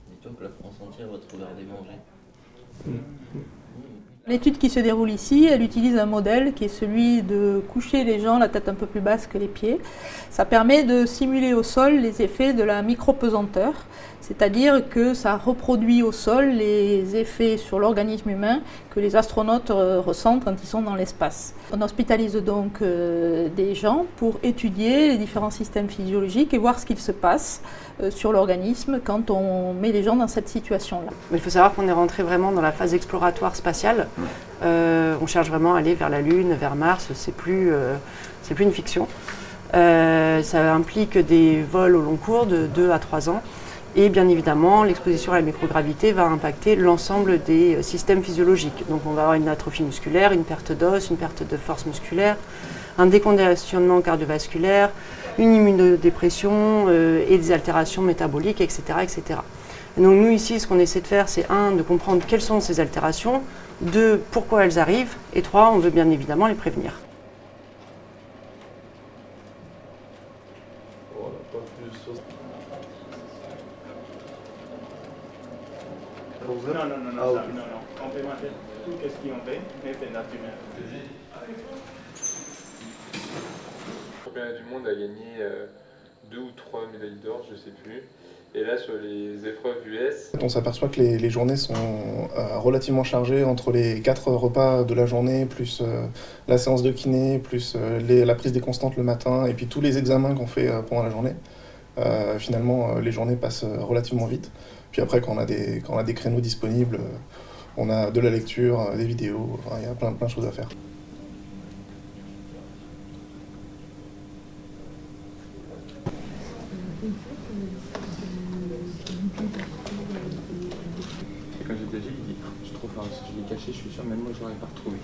Dis-toi que la France entière va te regarder manger. L'étude qui se déroule ici, elle utilise un modèle qui est celui de coucher les gens la tête un peu plus basse que les pieds. Ça permet de simuler au sol les effets de la micro-pesanteur, c'est-à-dire que ça reproduit au sol les effets sur l'organisme humain que les astronautes ressentent quand ils sont dans l'espace. On hospitalise donc des gens pour étudier les différents systèmes physiologiques et voir ce qu'il se passe sur l'organisme quand on met les gens dans cette situation-là. Il faut savoir qu'on est rentré vraiment dans la phase exploratoire spatiale. On cherche vraiment à aller vers la Lune, vers Mars, c'est plus une fiction. Ça implique des vols au long cours de 2 à 3 ans. Et bien évidemment, l'exposition à la microgravité va impacter l'ensemble des systèmes physiologiques. Donc on va avoir une atrophie musculaire, une perte d'os, une perte de force musculaire, un déconditionnement cardiovasculaire, une immunodépression et des altérations métaboliques, etc., etc. Et donc nous ici, ce qu'on essaie de faire, c'est 1, de comprendre quelles sont ces altérations, 2, pourquoi elles arrivent, et 3, on veut bien évidemment les prévenir. Non. On peut manger tout ce qu'on fait, mais c'est naturel. Le championnat du monde a gagné 2 ou 3 médailles d'or, je ne sais plus. Et là, sur les épreuves US... On s'aperçoit que les journées sont relativement chargées entre les 4 repas de la journée, plus la séance de kiné, plus la prise des constantes le matin, et puis tous les examens qu'on fait pendant la journée. Finalement, les journées passent relativement vite. Puis après, quand on a des créneaux disponibles, on a de la lecture, des vidéos, enfin, il y a plein de choses à faire. Et quand j'étais âgé, il dit, je l'ai caché, je suis sûr, même moi je l'aurais pas retrouvé.